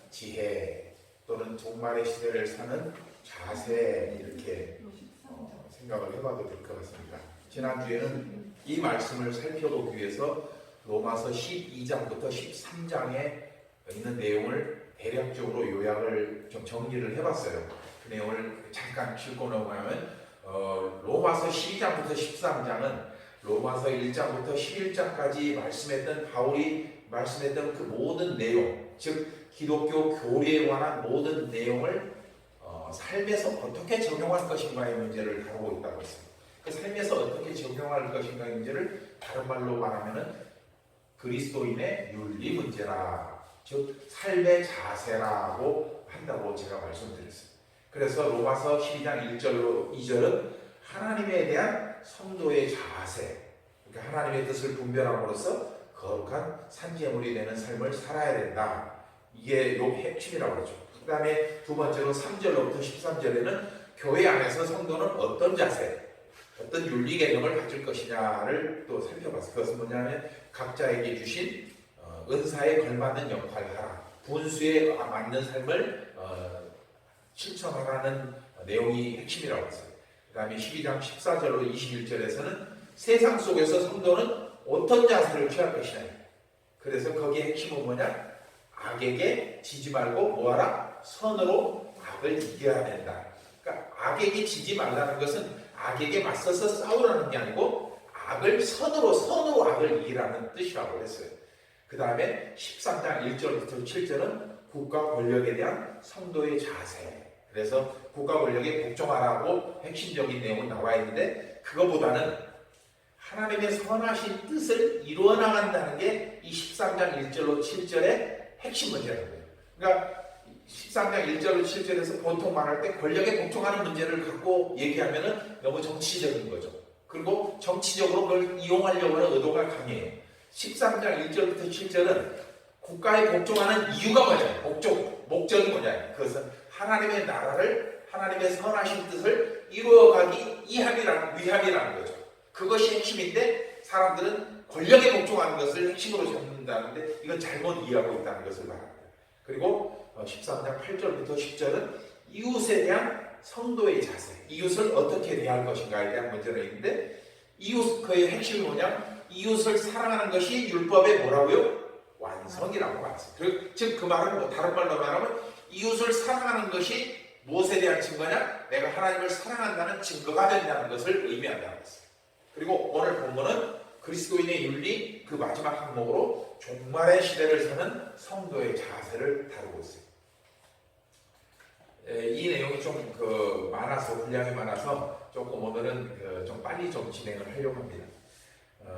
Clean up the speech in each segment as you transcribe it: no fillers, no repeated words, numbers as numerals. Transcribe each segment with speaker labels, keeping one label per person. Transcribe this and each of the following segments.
Speaker 1: 지혜 또는 종말의 시대를 사는 자세 이렇게 생각을 해봐도 될 것 같습니다. 지난주에는 이 말씀을 살펴보기 위해서 로마서 12장부터 13장에 있는 내용을 대략적으로 요약을 좀 정리를 해봤어요. 그 내용을 잠깐 짚고 넘어가면 로마서 12장부터 13장은 로마서 1장부터 11장까지 말씀했던 바울이 말씀했던 그 모든 내용, 즉 기독교 교리에 관한 모든 내용을 삶에서 어떻게 적용할 것인가의 문제를 다루고 있다고 했습니다. 그 삶에서 어떻게 적용할 것인가의 문제를 다른 말로 말하면은 그리스도인의 윤리 문제라, 즉 삶의 자세라고 한다고 제가 말씀드렸습니다. 그래서 로마서 12장 1절로 2절은 하나님에 대한 성도의 자세, 그러니까 하나님의 뜻을 분별함으로써 거룩한 산재물이 되는 삶을 살아야 된다. 이게 요 핵심이라고 그러죠. 그 다음에 두 번째로 3절로부터 13절에는 교회 안에서 성도는 어떤 자세, 어떤 윤리 개념을 가질 것이냐를 또 살펴봤어요. 그것은 뭐냐면 각자에게 주신 은사에 걸맞는 역할을 하라, 분수에 맞는 삶을 실천하라는 내용이 핵심이라고 했어요. 그 다음에 12장 14절로 21절에서는 세상 속에서 성도는 어떤 자세를 취할 것이냐. 그래서 거기에 핵심은 뭐냐? 악에게 지지 말고 뭐하라? 선으로 악을 이겨야 된다. 그러니까 악에게 지지 말라는 것은 악에게 맞서서 싸우라는 게 아니고 선으로 악을 이기라는 뜻이라고 했어요. 그 다음에 13장 1절부터 7절은 국가 권력에 대한 성도의 자세. 그래서 국가 권력에 복종하라고 핵심적인 내용은 나와 있는데, 그거보다는 하나님의 선하신 뜻을 이루어 나간다는 게 이 13장 1절로 7절의 핵심 문제라는 거예요. 그러니까 13장 1절로 7절에서 보통 말할 때 권력에 복종하는 문제를 갖고 얘기하면은 너무 정치적인 거죠. 그리고 정치적으로 그걸 이용하려고 하는 의도가 강해요. 13장 1절부터 7절은 국가에 복종하는 이유가 뭐냐? 목적이 뭐냐? 그것은 하나님의 나라를, 하나님의 선하신 뜻을 이루어가기 위함이라는 거죠. 그것이 핵심인데 사람들은 권력에 복종하는 것을 핵심으로 잡는다는데 이건 잘못 이해하고 있다는 것을 말합니다. 그리고 13장 8절부터 10절은 이웃에 대한 성도의 자세, 이웃을 어떻게 대할 것인가에 대한 문제가 있는데, 그의 핵심이 뭐냐? 이웃을 사랑하는 것이 율법의 뭐라고요? 완성이라고 말했어요. 즉 그 말은 다른 말로 말하면 이웃을 사랑하는 것이 무엇에 대한 증거냐? 내가 하나님을 사랑한다는 증거가 된다는 것을 의미한다는 것이에요. 그리고 오늘 본문은 그리스도인의 윤리 그 마지막 항목으로 종말의 시대를 사는 성도의 자세를 다루고 있어요. 이 내용이 좀 분량이 많아서 조금 오늘은 좀 빨리 좀 진행을 하려고 합니다.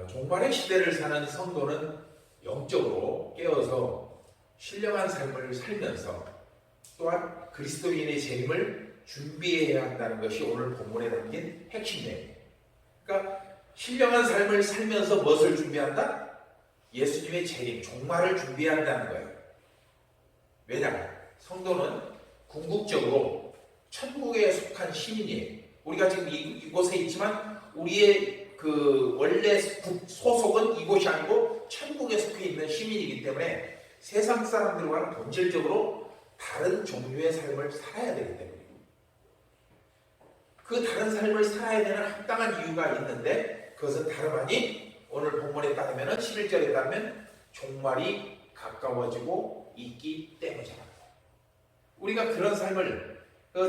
Speaker 1: 종말의 시대를 사는 성도는 영적으로 깨어서 신령한 삶을 살면서 또한 그리스도인의 재림을 준비해야 한다는 것이 오늘 본문에 담긴 핵심 내용이에요. 그러니까 신령한 삶을 살면서 무엇을 준비한다? 예수님의 재림, 종말을 준비한다는 거예요. 왜냐하면 성도는 궁극적으로 천국에 속한 시민이에요. 우리가 지금 이곳에 있지만 우리의 원래 소속은 이곳이 아니고 천국에 속해 있는 시민이기 때문에 세상 사람들과는 본질적으로 다른 종류의 삶을 살아야 되기 때문에 그 다른 삶을 살아야 되는 합당한 이유가 있는데, 그것은 다름 아닌 오늘 본문에 따르면 11절에 따르면 종말이 가까워지고 있기 때문이잖아요. 우리가 그런 삶을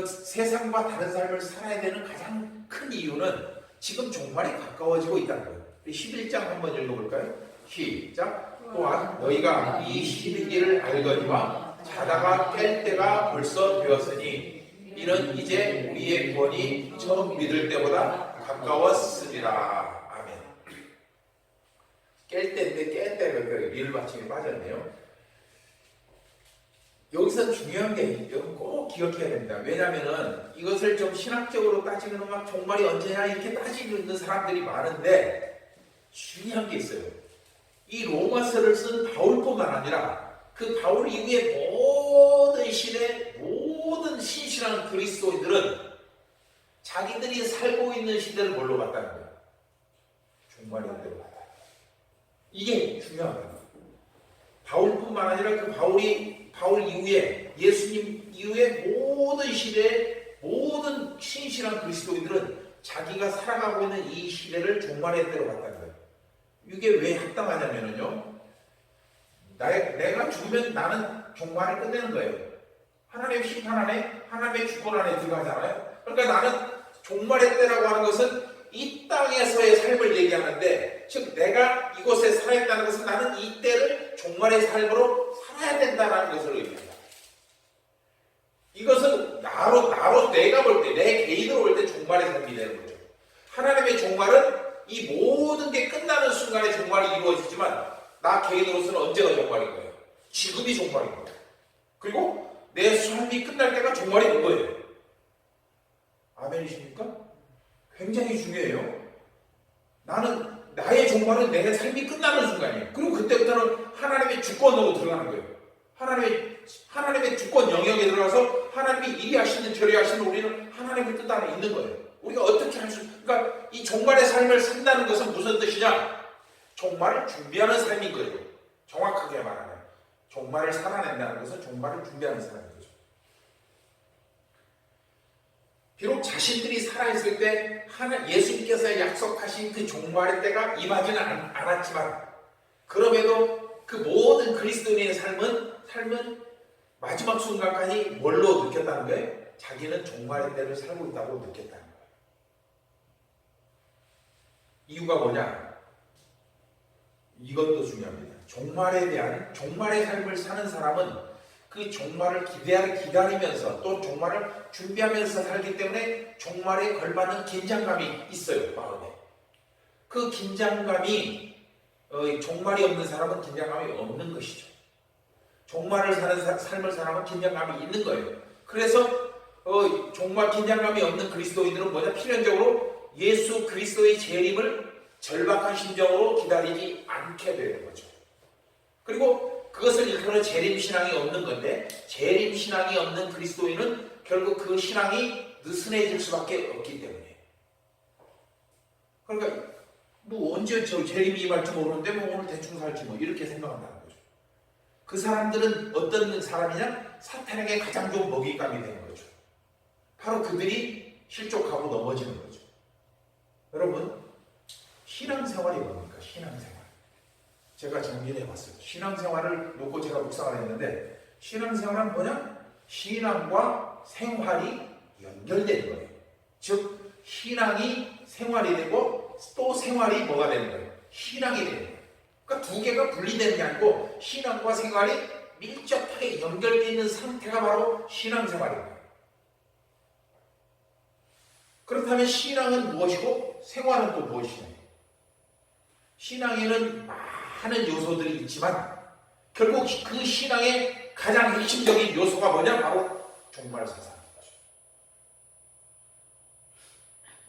Speaker 1: 세상과 다른 삶을 살아야 되는 가장 큰 이유는 지금 종말이 가까워지고 있다는 거예요. 11장 한번 읽어볼까요? 시작. 또한 너희가 이 시기를 알거니와 자다가 깰 때가 벌써 되었으니 이는 이제 우리의 구원이 처음 믿을 때보다 가까웠으리라. 아멘. 깰 때인데 깰 때가 리을 받침이 빠졌네요. 여기서 중요한 게 꼭 기억해야 됩니다. 왜냐하면 이것을 좀 신학적으로 따지면 막 종말이 언제냐 이렇게 따지고 있는 사람들이 많은데, 중요한 게 있어요. 이 로마서를 쓴 바울뿐만 아니라 그 바울 이후에 모든 시대 모든 신실한 그리스도인들은 자기들이 살고 있는 시대를 뭘로 봤다는 거예요? 종말의 시대로 봤다. 이게 중요한 거예요. 바울뿐만 아니라 그 바울 이후에 예수님 이후에 모든 시대의 모든 신실한 그리스도인들은 자기가 살아가고 있는 이 시대를 종말의 때로 봤다는 거예요. 이게 왜 합당하냐면요, 내가 죽으면 나는 종말을 끝내는 거예요. 하나님의 심판 안에, 하나님의 주권 안에 들어가잖아요. 그러니까 나는 종말의 때라고 하는 것은 이 땅에서의 삶을 얘기하는데, 즉 내가 이곳에 살아있다는 것은 나는 이 때를 종말의 삶으로 살아야 된다는 것을 의미합니다. 이것은 나로 내가 볼 때, 내 개인으로 볼 때 종말의 삶이 되는 거죠. 하나님의 종말은 이 모든 게 끝나는 순간에 종말이 이루어지지만 나 개인으로서는 언제가 종말인 거예요? 지금이 종말인 거예요. 그리고 내 삶이 끝날 때가 종말이 온 거예요. 아멘이십니까? 굉장히 중요해요. 나의 종말은 내 삶이 끝나는 순간이에요. 그리고 그때부터는 하나님의 주권으로 들어가는 거예요. 하나님의 주권 영역에 들어가서 하나님이 이리 하시는 저리 하시는 우리는 하나님의 뜻 안에 있는 거예요. 우리가 어떻게 그러니까 이 종말의 삶을 산다는 것은 무슨 뜻이냐? 종말을 준비하는 삶인 거예요. 정확하게 말하면 종말을 살아낸다는 것은 종말을 준비하는 삶인 거죠. 비록 자신들이 살아있을 때 예수님께서 약속하신 그 종말의 때가 임하지는 않았지만, 그럼에도 그 모든 그리스도인의 삶은 마지막 순간까지 뭘로 느꼈다는 거예요? 자기는 종말의 때를 살고 있다고 느꼈다는 거예요. 이유가 뭐냐? 이것도 중요합니다. 종말의 삶을 사는 사람은 그 종말을 기다리면서 또 종말을 준비하면서 살기 때문에 종말에 걸맞는 긴장감이 있어요, 마음에. 그 긴장감이 종말이 없는 사람은 긴장감이 없는 것이죠. 종말을 사는 삶을 사람은 긴장감이 있는 거예요. 그래서 정말 긴장감이 없는 그리스도인들은 뭐냐? 필연적으로 예수 그리스도의 재림을 절박한 심정으로 기다리지 않게 되는 거죠. 그리고 그것을 일컬어 재림신앙이 없는 건데, 재림신앙이 없는 그리스도인은 결국 그 신앙이 느슨해질 수밖에 없기 때문에. 그러니까 언제 저 재림이 임할지 모르는데 오늘 대충 살지 이렇게 생각한다는 거죠. 그 사람들은 어떤 사람이냐? 사탄에게 가장 좋은 먹잇감이 되는 거죠. 바로 그들이 실족하고 넘어지는 거죠. 여러분, 신앙생활이 뭡니까? 신앙생활. 제가 정리해 봤어요. 신앙생활을 놓고 제가 묵상을 했는데, 신앙생활은 뭐냐? 신앙과 생활이 연결되는 거예요. 즉 신앙이 생활이 되고 또 생활이 뭐가 되는 거예요? 신앙이 되는 거예요. 그러니까 두 개가 분리되는 게 아니고 신앙과 생활이 밀접하게 연결되어 있는 상태가 바로 신앙생활입니다. 그렇다면 신앙은 무엇이고 생활은 또 무엇이냐? 신앙에는 많은 요소들이 있지만 결국 그 신앙의 가장 핵심적인 요소가 뭐냐? 바로 종말사상인 거죠.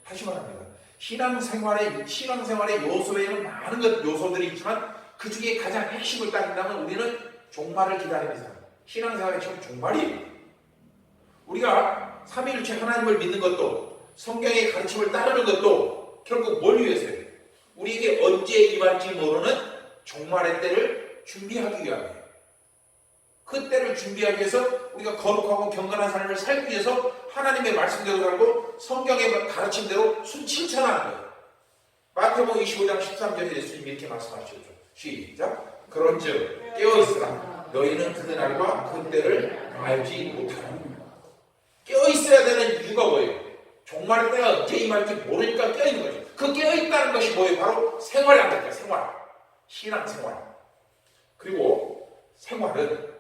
Speaker 1: 다시 말합니다. 신앙생활의 요소에는 많은 요소들이 있지만 그 중에 가장 핵심을 따진다면 우리는 종말을 기다리면서 신앙생활의 종말이에요. 우리가 삼위일체 하나님을 믿는 것도 성경의 가르침을 따르는 것도 결국 뭘 위해서요? 우리에게 언제 임할지 모르는 종말의 때를 준비하기 위함이에요. 그 때를 준비하기 위해서 우리가 거룩하고 경건한 삶을 살기 위해서 하나님의 말씀대로 살고 성경의 가르침대로 순실천하는 거예요. 마태복음 25장 13절에 예수님이 이렇게 말씀하시죠. 시작. 그런즉 깨어있으라. 너희는 그날과 그때를 알지 못하라. 깨어있어야 되는 이유가 뭐예요? 종말의 때가 언제 임할지 모르니까 깨어있는 거죠. 그 깨어있다는 것이 뭐예요? 바로 생활이 안 될까요? 생활. 신앙생활. 그리고 생활은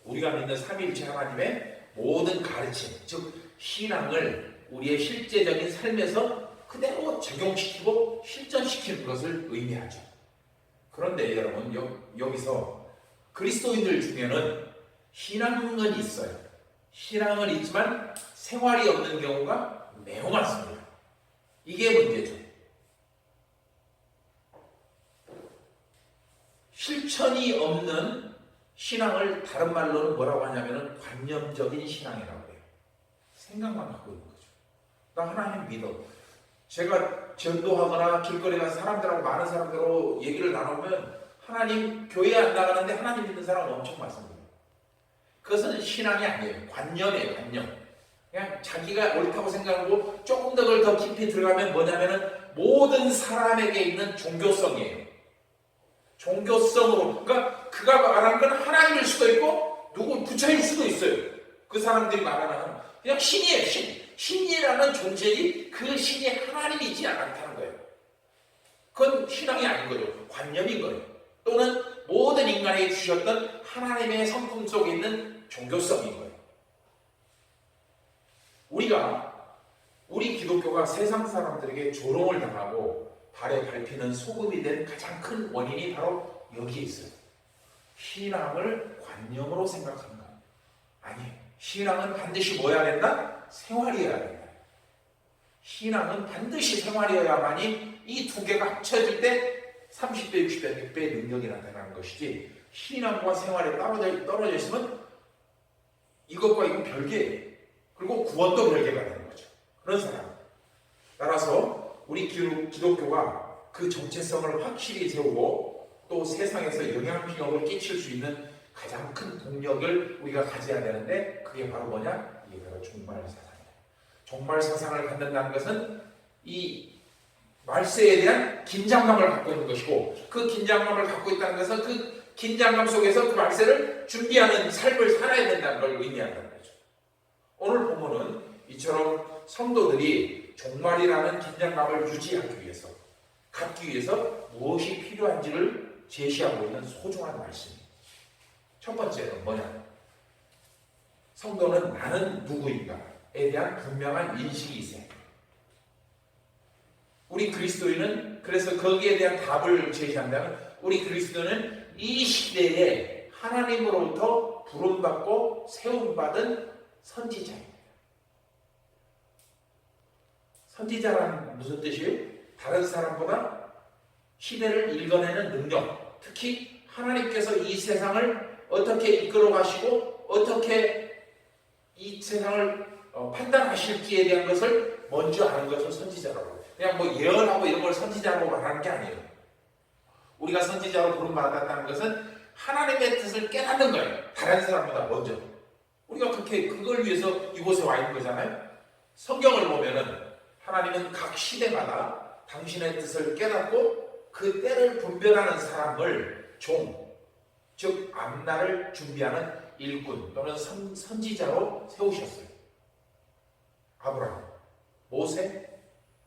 Speaker 1: 우리가 믿는 삼위일체 하나님의 모든 가르침, 즉 신앙을 우리의 실제적인 삶에서 그대로 적용시키고 실전시키는 것을 의미하죠. 그런데 여러분, 여기서 그리스도인들 중에는 신앙은 있어요. 신앙은 있지만 생활이 없는 경우가 매우 많습니다. 이게 문제죠. 실천이 없는 신앙을 다른 말로는 뭐라고 하냐면 관념적인 신앙이라고 해요. 생각만 하고 있는 거죠. 나 하나님 믿어. 제가 전도하거나 길거리 가서 사람들하고 많은 사람들하고 얘기를 나누면 하나님 교회 안 나가는데 하나님 믿는 사람은 엄청 많습니다. 그것은 신앙이 아니에요. 관념이에요. 관념. 그냥 자기가 옳다고 생각하고 조금 더 그걸 더 깊이 들어가면 뭐냐면은 모든 사람에게 있는 종교성이에요. 종교성으로. 그러니까 그가 말하는 건 하나님일 수도 있고 누구 부처일 수도 있어요. 그 사람들이 말하는 하나님. 그냥 신이에요. 신이라는 존재이 그 신이 하나님이지 않다는 거예요. 그건 신앙이 아닌 거죠. 관념인 거예요. 또는 모든 인간에게 주셨던 하나님의 성품 속에 있는 종교성인 거예요. 우리 기독교가 세상 사람들에게 조롱을 당하고 발에 밟히는 소금이 된 가장 큰 원인이 바로 여기에 있어요. 신앙을 관념으로 생각하는 거예요. 아니에요. 신앙은 반드시 뭐 해야 된다? 생활이어야 된다. 신앙은 반드시 생활이어야만이 이 두 개가 합쳐질 때 30배, 60배, 100배의 능력이 나타나는 것이지 신앙과 생활에 떨어져 있으면 이것과 이건 별개예요. 그리고 구원도 별개가 되는 거죠. 그런 사람. 따라서 우리 기독교가 그 정체성을 확실히 세우고 또 세상에서 영향력을 끼칠 수 있는 가장 큰 동력을 우리가 가져야 되는데 그게 바로 뭐냐? 이게 바로 종말사상이에요. 종말사상을 갖는다는 것은 이 말세에 대한 긴장감을 갖고 있는 것이고 그 긴장감을 갖고 있다는 것은 그 긴장감 속에서 그 말세를 준비하는 삶을 살아야 된다는 걸 의미한다는 거죠. 오늘 보면은 이처럼 성도들이 종말이라는 긴장감을 유지하기 위해서 갖기 위해서 무엇이 필요한지를 제시하고 있는 소중한 말씀입니다. 첫 번째는 뭐냐? 성도는 나는 누구인가에 대한 분명한 인식이 있어야 합니다. 우리 그리스도인은 그래서 거기에 대한 답을 제시한다면 우리 그리스도는 이 시대에 하나님으로부터 부름받고 세움받은 선지자입니다. 선지자란 무슨 뜻이에요? 다른 사람보다 시대를 읽어내는 능력, 특히 하나님께서 이 세상을 어떻게 이끌어 가시고 어떻게 이 세상을 판단하실지에 대한 것을 먼저 아는 것을 선지자라고 해요. 그냥 뭐 예언하고 이런 걸 선지자라고 말하는 게 아니에요. 우리가 선지자로 부름받았다는 것은 하나님의 뜻을 깨닫는 거예요. 다른 사람보다 먼저. 우리가 그걸 위해서 이곳에 와 있는 거잖아요. 성경을 보면은 하나님은 각 시대마다 당신의 뜻을 깨닫고 그 때를 분별하는 사람을 종, 즉 앞날을 준비하는 일꾼 또는 선지자로 세우셨어요. 아브라함, 모세,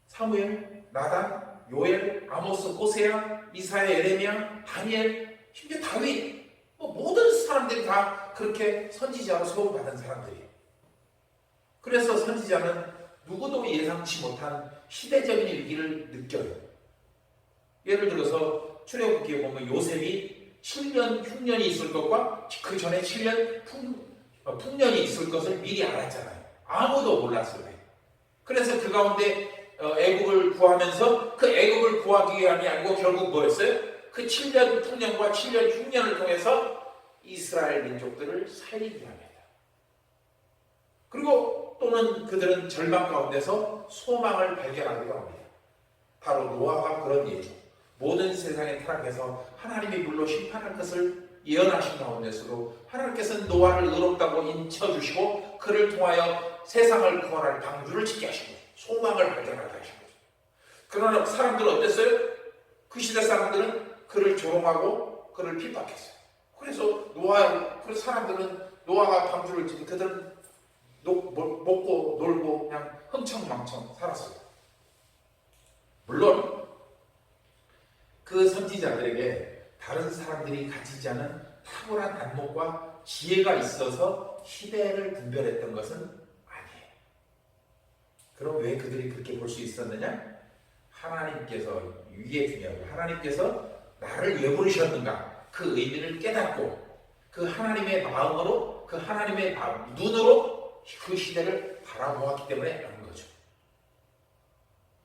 Speaker 1: 사무엘, 나단, 요엘, 아모스, 호세아, 이사야, 에레미야, 다니엘, 심지어 다윗, 모든 사람들이 다 그렇게 선지자로 세움받은 사람들이에요. 그래서 선지자는 누구도 예상치 못한 시대적인 일기를 느껴요. 예를 들어서 출애굽기에 보면 요셉이 7년 흉년이 있을 것과 그 전에 7년 풍년이 있을 것을 미리 알았잖아요. 아무도 몰랐어요. 그래서 그 가운데 애굽을 구하면서 그 애굽을 구하기 위함이 아니고 결국 뭐였어요? 그 7년 풍년과 7년 흉년을 통해서 이스라엘 민족들을 살리기 위함이다. 그리고 또는 그들은 절망 가운데서 소망을 발견하기도 합니다. 바로 노아가 그런 예죠. 모든 세상의 타락에서 하나님이 물로 심판할 것을 예언하신 가운데서도 하나님께서는 노아를 의롭다고 인쳐주시고 그를 통하여 세상을 구원할 방주를 짓게 하시고 소망을 발견하게 하신 거죠. 그러나 사람들은 어땠어요? 그 시대 사람들은 그를 조롱하고 그를 핍박했어요. 그래서 사람들은 노아가 방주를 짓고 그들은 먹고 놀고 그냥 흥청망청 살았어요. 물론 그 선지자들에게 다른 사람들이 가지지 않은 탁월한 안목과 지혜가 있어서 시대를 분별했던 것은 아니에요. 그럼 왜 그들이 그렇게 볼 수 있었느냐? 하나님께서 이게 중요하고 하나님께서 나를 왜 부르셨는가 그 의미를 깨닫고 그 하나님의 마음으로 그 하나님의 눈으로 그 시대를 바라보았기 때문에 그런 거죠.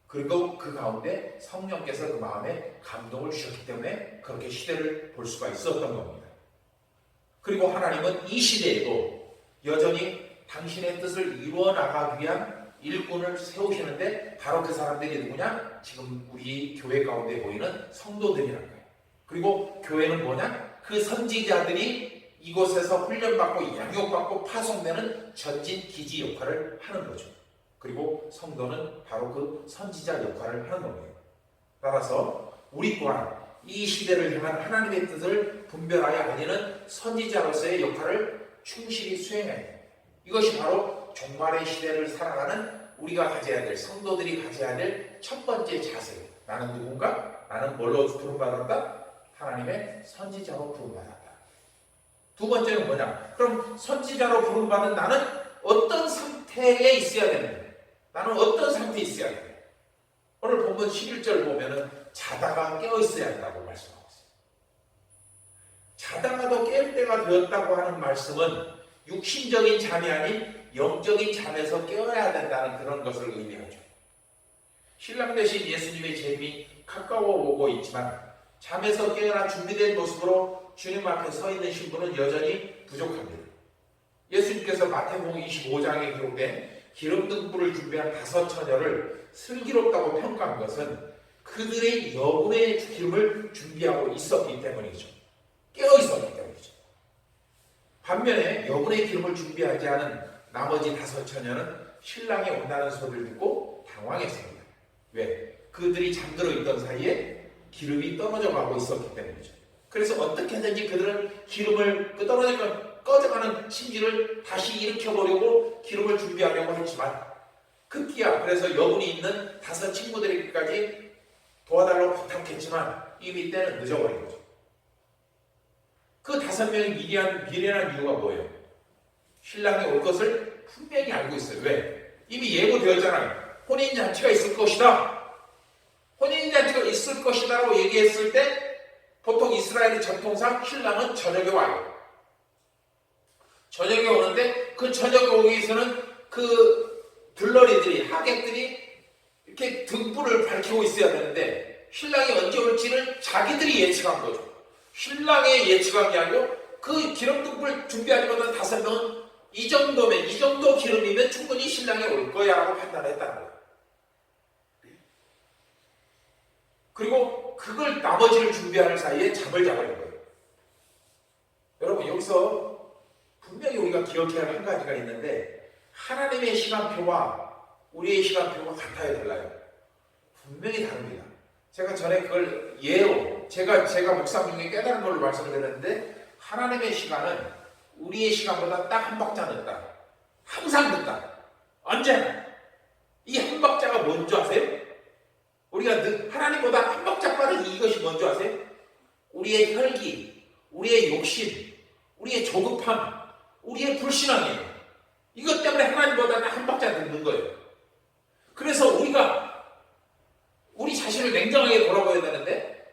Speaker 1: 그리고 그 가운데 성령께서 그 마음에 감동을 주셨기 때문에 그렇게 시대를 볼 수가 있었던 겁니다. 그리고 하나님은 이 시대에도 여전히 당신의 뜻을 이루어 나가기 위한 일꾼을 세우시는데 바로 그 사람들이 누구냐? 지금 우리 교회 가운데 보이는 성도들이라는 거예요. 그리고 교회는 뭐냐? 그 선지자들이 이곳에서 훈련받고 양육받고 파송되는 전진 기지 역할을 하는 거죠. 그리고 성도는 바로 그 선지자 역할을 하는 겁니다. 따라서 우리 또한 이 시대를 향한 하나님의 뜻을 분별하여 알리는 선지자로서의 역할을 충실히 수행해야 됩니다. 이것이 바로 종말의 시대를 살아가는 우리가 가져야 될, 성도들이 가져야 될 첫 번째 자세예요. 나는 누군가? 나는 뭘로 부름받았다? 하나님의 선지자로 부름받았다. 두 번째는 뭐냐? 그럼 선지자로 부름받은 나는 어떤 상태에 있어야 되는가? 나는 어떤 상태에 있어야 되는가? 오늘 본문 11절 보면은 자다가 깨어 있어야 한다고 말씀하고 있어요. 자다가도 깰 때가 되었다고 하는 말씀은 육신적인 잠이 아닌 영적인 잠에서 깨어야 된다는 그런 것을 의미하죠. 신랑 되신 예수님의 재림이 가까워 오고 있지만 잠에서 깨어나 준비된 모습으로 주님 앞에 서 있는 신부는 여전히 부족합니다. 예수님께서 마태복음 25장에 기록된 기름등불을 준비한 5 처녀를 슬기롭다고 평가한 것은 그들의 여분의 기름을 준비하고 있었기 때문이죠. 깨어 있었기 때문이죠. 반면에 여분의 기름을 준비하지 않은 나머지 5 처녀는 신랑이 온다는 소리를 듣고 당황했습니다. 왜? 그들이 잠들어 있던 사이에 기름이 떨어져 가고 있었기 때문이죠. 그래서 어떻게든지 그들은 기름을 꺼져가는 심지를 다시 일으켜보려고 기름을 준비하려고 했지만 급기야 그래서 여분이 있는 5 친구들에게까지 도와달라고 부탁했지만 이미 때는 늦어버린 거죠. 그 5명이 미련한 이유가 뭐예요? 신랑이 올 것을 분명히 알고 있어요. 왜? 이미 예고되었잖아요. 혼인잔치가 있을 것이다. 혼인잔치가 있을 것이다 라고 얘기했을 때 보통 이스라엘의 전통상 신랑은 저녁에 와요. 저녁에 오는데 그 저녁에 오기 위해서는 그 들러리들이, 하객들이 이렇게 등불을 밝히고 있어야 되는데 신랑이 언제 올지를 자기들이 예측한 거죠. 신랑의 예측한 게 아니고 그 기름등불 준비하지 못한 5명은 이 정도 기름이면 충분히 신랑이 올 거야 라고 판단했다는 거예요. 그리고 그걸 나머지를 준비하는 사이에 잠을 자버린 거예요. 여러분 여기서 분명히 우리가 기억해야 할 한 가지가 있는데 하나님의 시간표와 우리의 시간표가 같아요, 달라요? 분명히 다릅니다. 제가 전에 그걸 예로 제가 묵상 중에 깨달은 걸로 말씀을 드렸는데 하나님의 시간은 우리의 시간보다 딱 한 박자 늦다. 항상 늦다. 언제나. 이 한 박자가 뭔지 아세요? 우리가 하나님보다 한 박자 빠른 이것이 뭔지 아세요? 우리의 혈기, 우리의 욕심, 우리의 조급함, 우리의 불신앙이에요. 이것 때문에 하나님보다는 한 박자 늦는 거예요. 그래서 우리 자신을 냉정하게 돌아봐야 되는데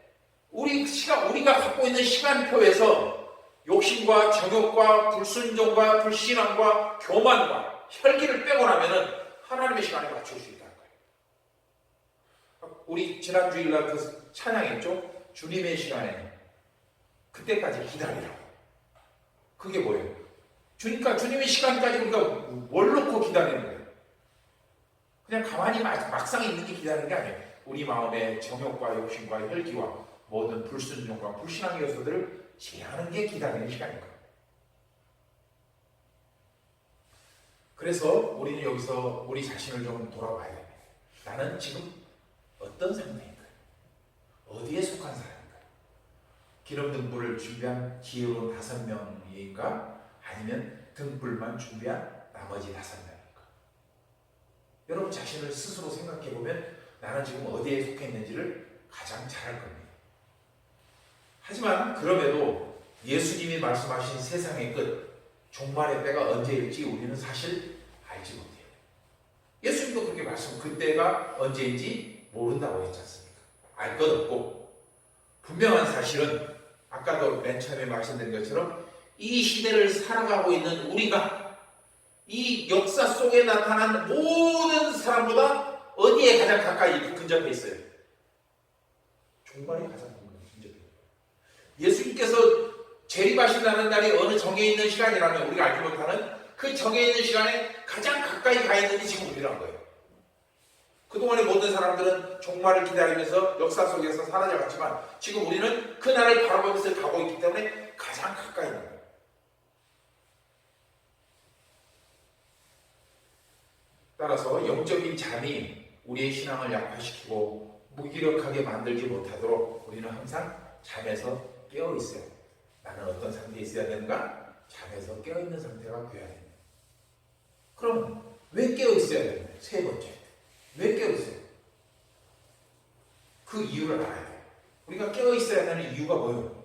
Speaker 1: 우리가 갖고 있는 시간표에서 욕심과 정욕과 불순종과 불신앙과 교만과 혈기를 빼고 나면은 하나님의 시간에 맞출 수 있다는 거예요. 우리 지난 주일날 그 찬양했죠? 주님의 시간에 그때까지 기다리라고. 그게 뭐예요? 그러니까 주님의 시간까지 우리가 뭘 놓고 기다리는 거예요? 그냥 가만히 막상 있는 게 기다리는 게 아니에요. 우리 마음의 정욕과 욕심과 혈기와 모든 불순종과 불신앙의 요소들을 제하는 게 기다리는 시간인 거예요. 그래서 우리는 여기서 우리 자신을 좀 돌아봐야 됩니다. 나는 지금 어떤 상태인가요? 어디에 속한 사람인가요? 기름등불을 준비한 지혜로운 5명인가? 아니면 등불만 준비한 나머지 5명인가? 여러분 자신을 스스로 생각해보면 나는 지금 어디에 속해 있는지를 가장 잘 알 겁니다. 하지만 그럼에도 예수님이 말씀하신 세상의 끝, 종말의 때가 언제일지 우리는 사실 알지 못해요. 예수님도 그렇게 그때가 언제인지 모른다고 했지 않습니까? 알 것 없고 분명한 사실은 아까도 맨 처음에 말씀드린 것처럼 이 시대를 살아가고 있는 우리가 이 역사 속에 나타난 모든 사람보다 어디에 가장 가까이 근접해 있어요? 종말이 가장 근접해 있어요. 예수님께서 재림하신다는 날이 어느 정해 있는 시간이라면 우리가 알지 못하는 그 정해 있는 시간에 가장 가까이 가 있는 게 지금 우리란 거예요. 그동안의 모든 사람들은 종말을 기다리면서 역사 속에서 사라져갔지만 지금 우리는 그 날을 바라보면서 가고 있기 때문에 가장 가까이 있는 거예요. 따라서 영적인 잠이 우리의 신앙을 약화시키고 무기력하게 만들지 못하도록 우리는 항상 잠에서 깨어 있어야 돼. 나는 어떤 상태에 있어야 되는가? 잠에서 깨어 있는 상태가 되어야 됩니다. 그럼 왜 깨어 있어야 되는가? 세 번째, 왜 깨어 있어요? 그 이유를 알아야 돼. 우리가 깨어 있어야 되는 이유가 뭐예요?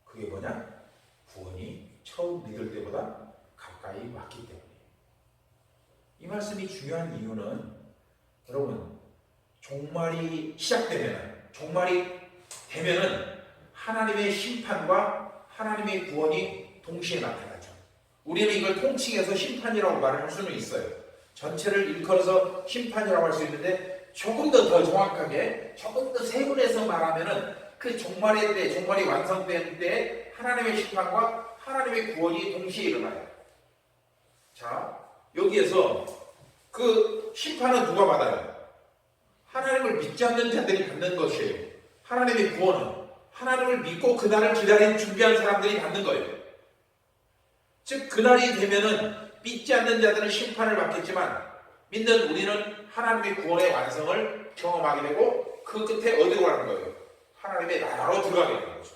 Speaker 1: 그게 뭐냐? 구원이 처음 믿을 때보다 가까이 왔기 때문이에요. 이 말씀이 중요한 이유는 여러분, 종말이 되면은 하나님의 심판과 하나님의 구원이 동시에 나타나죠. 우리는 이걸 통칭해서 심판이라고 말을 할 수는 있어요. 전체를 일컬어서 심판이라고 할 수 있는데 조금 더 정확하게, 조금 더 세분해서 말하면은 그 종말의 때, 종말이 완성된 때 하나님의 심판과 하나님의 구원이 동시에 일어나요. 자, 여기에서 그 심판은 누가 받아요? 하나님을 믿지 않는 자들이 받는 것이에요. 하나님의 구원은 하나님을 믿고 그날을 기다린 준비한 사람들이 받는 거예요. 즉 그날이 되면은 믿지 않는 자들은 심판을 받겠지만 믿는 우리는 하나님의 구원의 완성을 경험하게 되고 그 끝에 어디로 가는 거예요? 하나님의 나라로 들어가게 되는 거죠.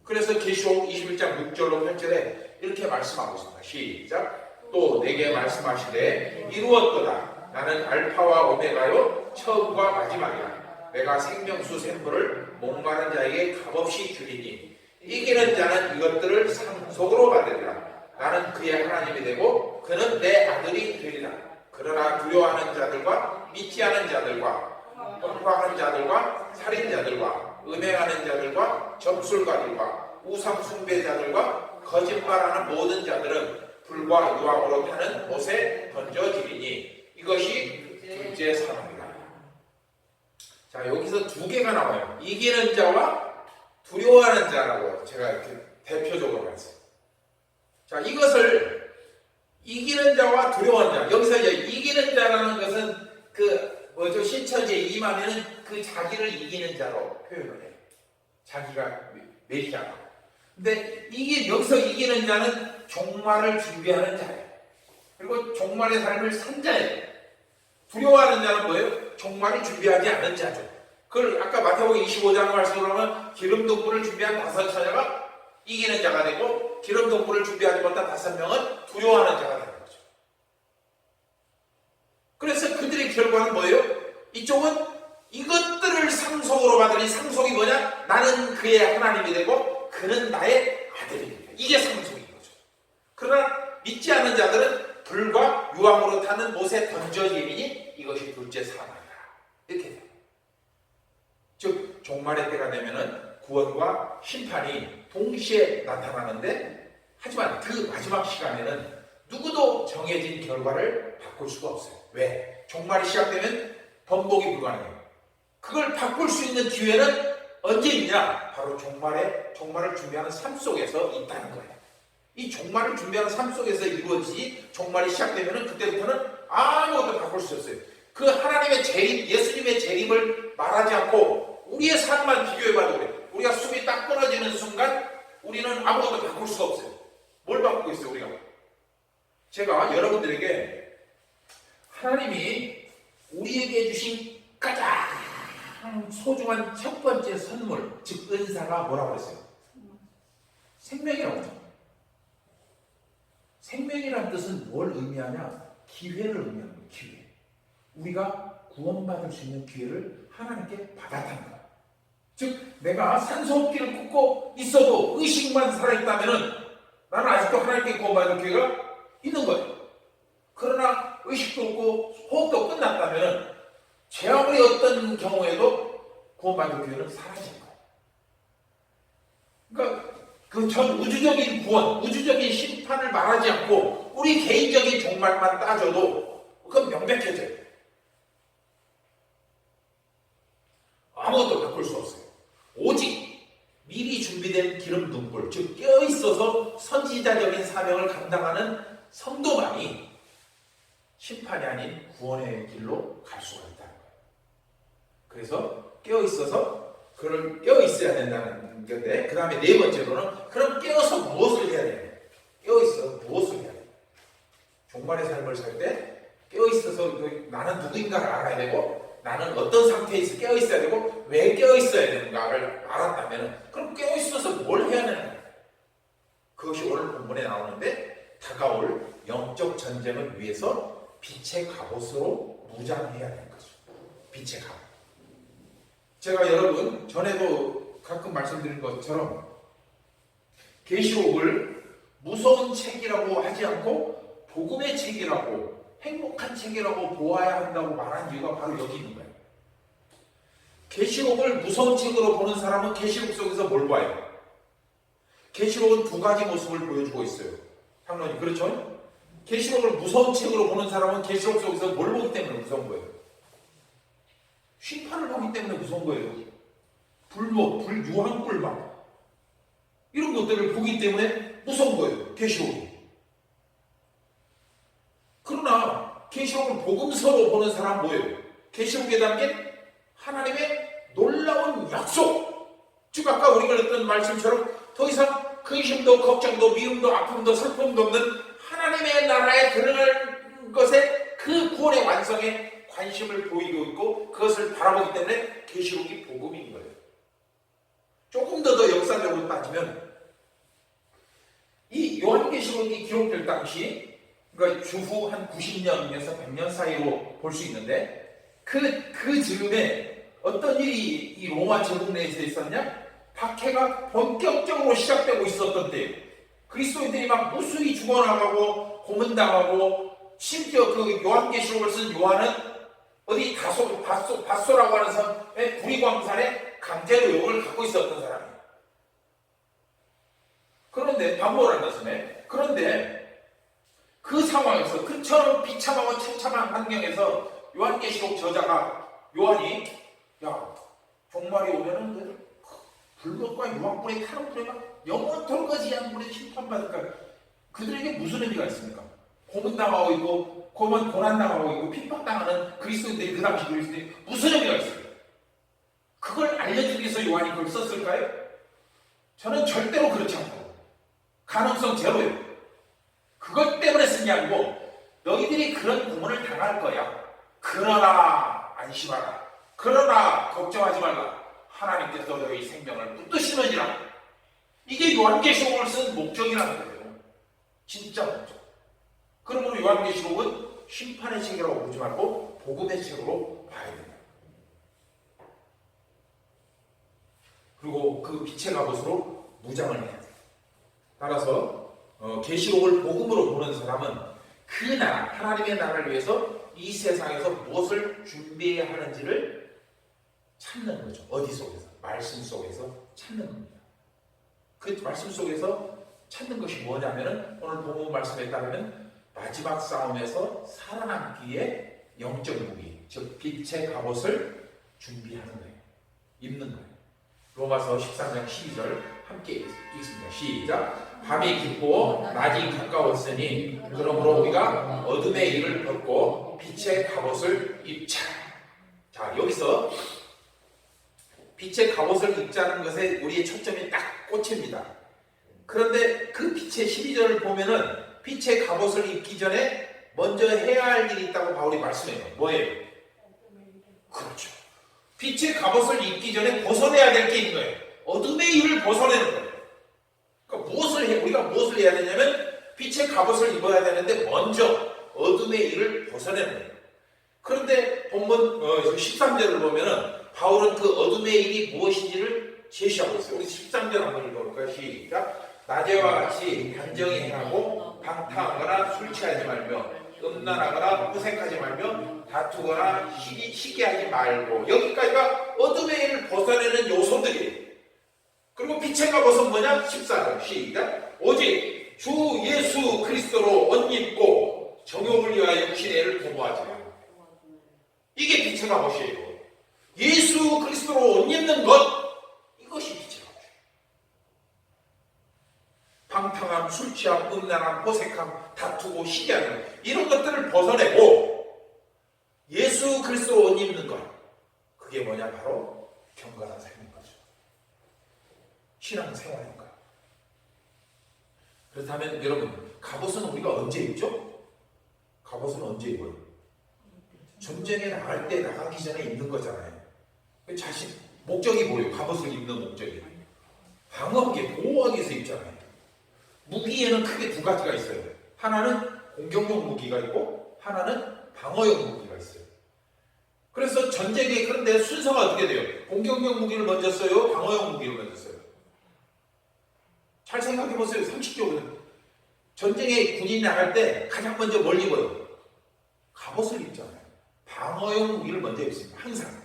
Speaker 1: 그래서 계시록 21장 6절로 8절에 이렇게 말씀하고 있습니다. 시작. 또 내게 말씀하시되 이루었도다. 나는 알파와 오메가요 처음과 마지막이라. 내가 생명수 샘물을 목마른 자에게 값없이 주리니 이기는 자는 이것들을 상속으로 받으리라. 나는 그의 하나님이 되고 그는 내 아들이 되리라. 그러나 두려워하는 자들과 믿지 않은 자들과 혼방하는 자들과 살인자들과 음행하는 자들과 점술가들과 우상 숭배자들과 거짓말하는 모든 자들은 불과 유황으로 타는 못에 던져지리니 이것이 둘째 사망이라. 자, 여기서 두 개가 나와요. 이기는 자와 두려워하는 자라고 제가 이렇게 대표적으로 말했어요. 자, 이것을 이기는 자와 두려워하는 자. 여기서 이제 이기는 자라는 것은 신천지에 임하면은 그 자기를 이기는 자로 표현을 해요. 자기가 매이지 않고. 근데 여기서 이기는 자는 종말을 준비하는 자예요. 그리고 종말의 삶을 산 자예요. 두려워하는 자는 뭐예요? 종말을 준비하지 않은 자죠. 그걸 아까 마태복음 25장 말씀으로 하면 기름동굴을 준비한 5처녀가 이기는 자가 되고 기름동굴을 준비하지 못한 5명은 두려워하는 자가 되는 거죠. 그래서 그들의 결과는 뭐예요? 이쪽은 이것들을 상속으로 받으니 상속이 뭐냐? 나는 그의 하나님이 되고 그는 나의 아들이 됩니다. 이게 상속인 거죠. 그러나 믿지 않는 자들은 불과 유황으로 타는 못에 던져지니 이것이 둘째 사망이다. 이렇게 돼요. 즉 종말의 때가 되면은 구원과 심판이 동시에 나타나는데 하지만 그 마지막 시간에는 누구도 정해진 결과를 바꿀 수가 없어요. 왜? 종말이 시작되면 번복이 불가능해요. 그걸 바꿀 수 있는 기회는 언제 있냐? 바로 종말을 준비하는 삶 속에서 있다는 거예요. 이 종말을 준비하는 삶 속에서 이루어지지 종말이 시작되면 그때부터는 아무것도 바꿀 수 없어요. 그 하나님의 재림, 예수님의 재림을 말하지 않고 우리의 삶만 비교해봐도 그래요. 우리가 숨이 딱 끊어지는 순간 우리는 아무것도 바꿀 수가 없어요. 뭘 바꾸고 있어요 우리가? 제가 여러분들에게 하나님이 우리에게 주신 가장 소중한 첫 번째 선물, 즉 은사가 뭐라고 했어요? 생명이라고 했죠. 생명이라는 뜻은 뭘 의미하냐? 기회를 의미하는 거예요. 기회. 우리가 구원받을 수 있는 기회를 하나님께 받았다는 거예요. 즉 내가 산소호흡기를 꽂고 있어도 의식만 살아있다면 나는 아직도 하나님께 구원받을 기회가 있는 거예요. 그러나 의식도 없고 호흡도 끝났다면 죄악의 어떤 경우에도 구원받을 기회는 사라진 거예요. 그러니까 그 전 우주적인 구원, 우주적인 심판을 말하지 않고 우리 개인적인 종말만 따져도 그건 명백해져요. 아무것도 바꿀 수 없어요. 오직 미리 준비된 기름등불, 즉 깨어있어서 선지자적인 사명을 감당하는 성도만이 심판이 아닌 구원의 길로 갈 수가 있다는 거예요. 그래서 깨어있어야 된다는 건데, 그 다음에 네 번째로는 그럼 깨어서 무엇을 해야 되냐? 깨어있어 무엇을 해야 되냐? 정말의 삶을 살 때 깨어있어서 나는 누구인가를 알아야 되고 나는 어떤 상태에서 깨어있어야 되고 왜 깨어있어야 되는가를 알았다면 그럼 깨어있어서 뭘 해야 되는가? 그것이 오늘 본문에 나오는데 다가올 영적 전쟁을 위해서 빛의 갑옷으로 무장해야 되는 거죠. 빛의 갑옷. 제가 여러분 전에도 가끔 말씀드린 것처럼 계시록을 무서운 책이라고 하지 않고 복음의 책이라고 행복한 책이라고 보아야 한다고 말한 이유가 바로 여기 있는 거예요. 계시록을 무서운 책으로 보는 사람은 계시록 속에서 뭘 봐요? 계시록은 두 가지 모습을 보여주고 있어요. 당론이 그렇죠? 계시록을 무서운 책으로 보는 사람은 계시록 속에서 뭘 보기 때문에 무서운 거예요? 심판을 보기 때문에 무서운 거예요. 불못, 유황, 꿀막 이런 것들을 보기 때문에 무서운 거예요. 계시록이. 그러나 계시록을 복음서로 보는 사람은 뭐예요? 계시록에 담긴 하나님의 놀라운 약속. 즉 아까 우리가 했던 말씀처럼 더 이상 근심도 걱정도 미움도 아픔도 슬픔도 없는 하나님의 나라에 들어갈 것에 그 구원의 완성에 관심을 보이고 있고 그것을 바라보기 때문에 계시록이 복음인 거예요. 조금 더 역사적으로 따지면 이 요한계시록이 기록될 당시 그러니까 주후 한 90년에서 100년 사이로 볼 수 있는데 그 즈음에 어떤 일이 이 로마 제국 내에서 있었냐? 박해가 본격적으로 시작되고 있었던 때예요. 그리스도인들이 막 무수히 죽어나가고 고문당하고 심지어 그 요한계시록을 쓴 요한은 어디 밧소라고 하는 섬의 구리광산에 강제로 영을 갖고 있었던 사람이에요. 그런데 반모라는 섬에 그런데 그 상황에서 그처럼 비참하고 처참한 환경에서 요한계시록 저자가 요한이 야 종말이 오면은 불못과 유황불의 타는 불에가 영원토록 꺼지지 않는 불에 심판받을까? 그들에게 무슨 의미가 있습니까? 고문당하고 있고 고난당하고 있고 핍박당하는 그리스도인들이 그 당시 그리스도인들이 무슨 의미가 있습니까? 그걸 알려주기 위해서 요한이 그걸 썼을까요? 저는 절대로 그렇지 않고 가능성 제로예요. 그것 때문에 쓴 게 아니고 너희들이 그런 고문을 당할 거야. 그러나 안심하라. 그러나 걱정하지 말라. 하나님께서 너희 생명을 붙드시느니라. 이게 요한계시록을 쓴 목적이라는 거예요. 진짜 목적. 그러므로 요한계시록은 심판의 책이라고 보지 말고 복음의 책으로 봐야 된다. 그리고 그 빛의 갑옷으로 무장을 해야 돼요. 따라서 계시록을 복음으로 보는 사람은 그 나라, 하나님의 나라를 위해서 이 세상에서 무엇을 준비해야 하는지를 찾는 거죠. 어디 속에서? 말씀 속에서 찾는 겁니다. 그 말씀 속에서 찾는 것이 뭐냐면은 오늘 본문 말씀에 따르면 마지막 싸움에서 살아남기에 영적 무기, 즉 빛의 갑옷을 준비하는 거예요. 입는 거예요. 로마서 13장 12절 함께 읽습니다. 시작. 밤이 깊고 낮이 가까웠으니 그러므로 우리가 어둠의 일을 벗고 빛의 갑옷을 입자. 자, 여기서 빛의 갑옷을 입자는 것에 우리의 초점이 딱 꽂힙니다. 그런데 그 빛의 12절을 보면은 빛의 갑옷을 입기 전에 먼저 해야 할 일이 있다고 바울이 말씀해요. 뭐예요? 그렇죠. 빛의 갑옷을 입기 전에 벗어내야 될 게 있는 거예요. 어둠의 일을 벗어내는 거예요. 그러니까 우리가 무엇을 해야 되냐면 빛의 갑옷을 입어야 되는데 먼저 어둠의 일을 벗어내는 거예요. 그런데 본문 13절을 보면은 바울은 그 어둠의 일이 무엇인지를 제시하고 있어요. 우리 13절 한번 읽어볼까요? 시작. 낮에와 같이 단정히 행하고 방탕하거나 술 취하지 말며 음란하거나 호색하지 말며 다투거나 시기하지 말고. 여기까지가 어둠의 일을 벗어내는 요소들이에요. 그리고 빛의 갑옷은 뭐냐? 14절 시작. 오직 주 예수 그리스도로 옷 입고 정욕을 위하여 육신의 애를 도모하지 마. 이게 빛의 갑옷이에요. 예수 그리스도로 옷 입는 것, 이것이 빛의 갑옷이에요. 방탕함, 술 취함, 음란함, 호색함, 다투고 시기하는 이런 것들을 벗어내고 예수 그리스도로 옷 입는 것, 그게 뭐냐? 바로 경건한 삶인 거죠. 신앙생활인 거예요. 그렇다면 여러분, 갑옷은 우리가 언제 입죠? 갑옷은 언제 입어요? 전쟁에 나갈 때 나가기 전에 입는 거잖아요. 자신 목적이 뭐예요? 갑옷을 입는 목적이 방어하기, 보호하기 위해서 입잖아요. 무기에는 크게 두 가지가 있어요. 하나는 공격용 무기가 있고 하나는 방어용 무기가 있어요. 그래서 전쟁에 그런데 순서가 어떻게 돼요? 공격용 무기를 먼저 써요? 방어용 무기를 먼저 써요? 잘 생각해 보세요. 상식적으로 전쟁에 군인이 나갈 때 가장 먼저 뭘 입어요? 갑옷을 입잖아요. 방어용 무기를 먼저 입습니다. 항상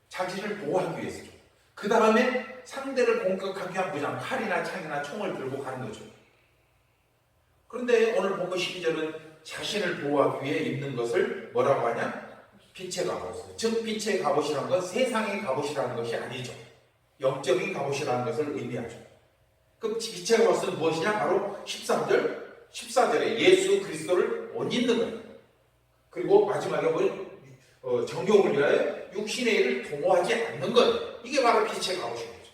Speaker 1: 자기를 보호하기 위해서죠. 그 다음에 상대를 공격하기 위한 무장, 칼이나 창이나 총을 들고 가는 거죠. 그런데 오늘 본문 12절은 자신을 보호하기 위해 입는 것을 뭐라고 하냐? 빛의 갑옷. 즉 빛의 갑옷이라는 건 세상의 갑옷이라는 것이 아니죠. 영적인 갑옷이라는 것을 의미하죠. 그 빛의 갑옷은 무엇이냐? 바로 14절에 예수 그리스도를 옷 입는 거예요. 그리고 마지막에 정욕을 위하여 육신의 일을 도모하지 않는 것. 이게 바로 빛의 갑옷인 거죠.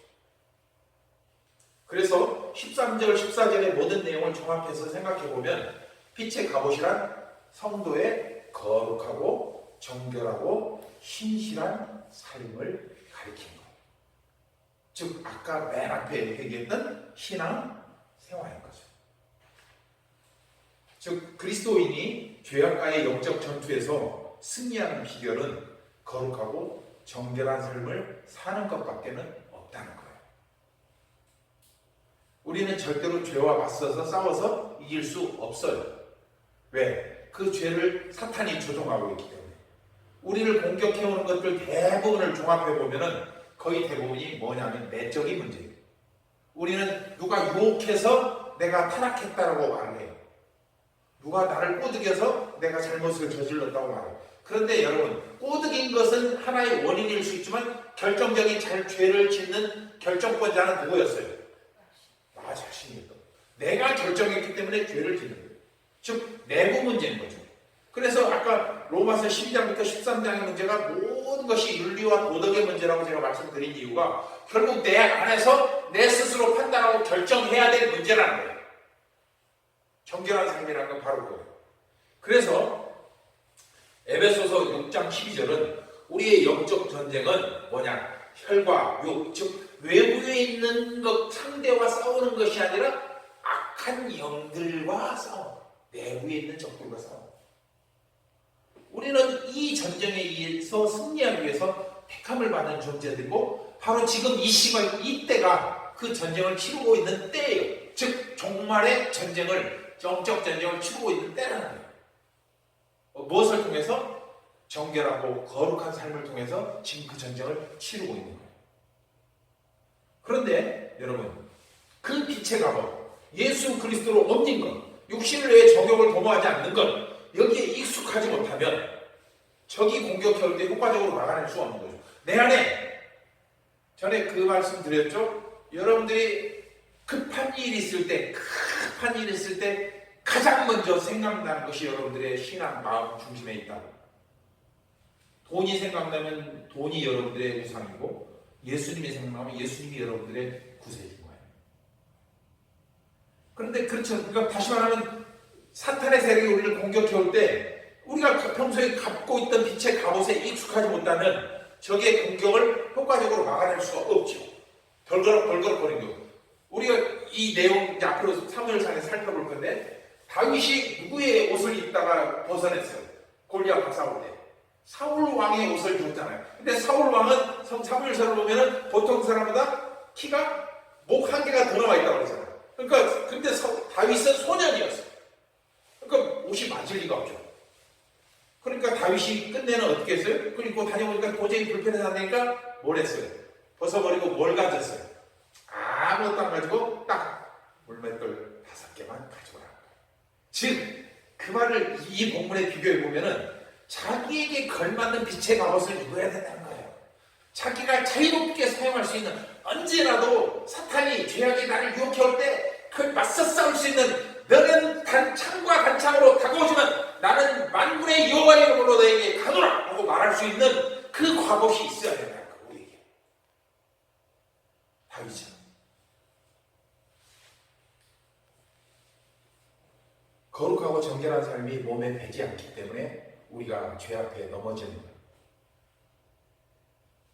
Speaker 1: 그래서 13절, 14절의 모든 내용을 종합해서 생각해보면 빛의 갑옷이란 성도의 거룩하고 정결하고 신실한 삶을 가리키는 거예요. 즉 아까 맨 앞에 얘기했던 신앙 생활인 거죠. 즉 그리스도인이 죄악과의 영적 전투에서 승리하는 비결은 거룩하고 정결한 삶을 사는 것밖에는 없다는 거예요. 우리는 절대로 죄와 맞서서 싸워서 이길 수 없어요. 왜? 그 죄를 사탄이 조종하고 있기 때문에. 우리를 공격해오는 것들 대부분을 종합해보면 거의 대부분이 뭐냐면 내적인 문제예요. 우리는 누가 유혹해서 내가 타락했다라고 말을 해요. 누가 나를 꼬드겨서 내가 잘못을 저질렀다고 말해요. 그런데 여러분, 꼬드긴 것은 하나의 원인일 수 있지만 결정적인 죄를 짓는 결정권자는 누구였어요? 나 자신이었던. 내가 결정했기 때문에 죄를 짓는 거예요. 즉 내부 문제인 거죠. 그래서 아까 로마서 12장부터 13장의 문제가 모든 것이 윤리와 도덕의 문제라고 제가 말씀드린 이유가 결국 내 안에서 내 스스로 판단하고 결정해야 될 문제라는 거예요. 정결한 삶이라는 건 바로 그거예요. 그래서 에베소서 6장 12절은 우리의 영적 전쟁은 뭐냐? 혈과 육, 즉 외부에 있는 것 상대와 싸우는 것이 아니라 악한 영들과 싸우는, 내부에 있는 적들과 싸우는. 우리는 이 전쟁에 의해서 승리하기 위해서 택함을 받는 존재들이고 바로 지금 이 시간, 이때가 그 전쟁을 치르고 있는 때예요. 즉 종말의 전쟁을, 영적 전쟁을 치르고 있는 때라는 거예요. 무엇을 통해서? 정결하고 거룩한 삶을 통해서 지금 그 전쟁을 치르고 있는 거예요. 그런데 여러분, 그 빛의 갑옷, 예수 그리스도로 옷 입은 것, 육신을 위해 정욕을 도모하지 않는 것, 여기에 익숙하지 못하면 적이 공격해올 때 효과적으로 막아낼 수 없는 거죠. 내 안에, 전에 그 말씀 드렸죠? 여러분들이 급한 일이 있을 때 가장 먼저 생각나는 것이 여러분들의 신앙 마음 중심에 있다. 돈이 생각나면 돈이 여러분들의 우상이고 예수님이 생각나면 예수님이 여러분들의 구세인 거예요. 그런데 그렇죠. 그러니까 다시 말하면 사탄의 세력이 우리를 공격해올 때 우리가 평소에 갖고 있던 빛의 갑옷에 익숙하지 못하면 적의 공격을 효과적으로 막아낼 수가 없죠. 덜거럭거리는 거. 우리가 이 내용 앞으로 사무엘상에 살펴볼 건데 다윗이 누구의 옷을 입다가 벗어냈어요? 골리앗과 싸울 때. 사울 왕의 옷을 입었잖아요. 근데 사울 왕은 사무엘서를 보면은 보통 사람보다 키가 목 한 개가 더 나와 있다고 그러잖아요. 그러니까 근데 다윗은 소년이었어요. 그러니까 옷이 맞을 리가 없죠. 그러니까 다윗이 끝내는 어떻게 했어요? 그리고 다녀보니까 도저히 불편해서 안 되니까 뭘 했어요? 벗어버리고 뭘 가졌어요? 아무것도 안 가지고 딱 물맷돌 5개만 가져오라. 즉, 그 말을 이 본문에 비교해 보면은 자기에게 걸맞는 빛의 갑옷을 입어야 된다는 거예요. 자기가 자유롭게 사용할 수 있는, 언제라도 사탄이 죄악이 나를 유혹해올 때 그걸 맞서 싸울 수 있는, 너는 창과 단창으로 다가오지만 나는 만군의 여호와의 이름으로 너에게 가노라 하고 말할 수 있는 그 갑옷이 있어야 된다는 거예요. 우리에게. 다윗은 거룩하고 정결한 삶이 몸에 배지 않기 때문에 우리가 죄 앞에 넘어지는 거예요.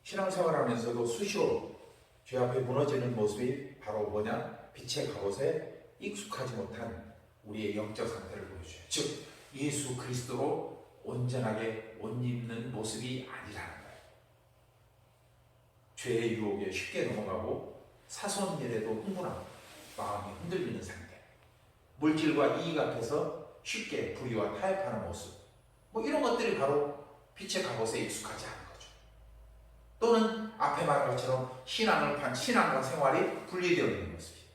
Speaker 1: 신앙생활하면서도 수시로 죄 앞에 무너지는 모습이 바로 뭐냐? 빛의 갑옷에 익숙하지 못한 우리의 영적 상태를 보여줘요. 즉 예수 그리스도로 온전하게 옷 입는 모습이 아니라는 거예요. 죄의 유혹에 쉽게 넘어가고 사소한일에도 흥분하고 마음이 흔들리는 상태, 물질과 이익 앞에서 쉽게 불의와 타협하는 모습, 이런 것들이 바로 빛의 갑옷에 익숙하지 않은 거죠. 또는 앞에 말한 것처럼 신앙과 생활이 분리되어 있는 모습이에요.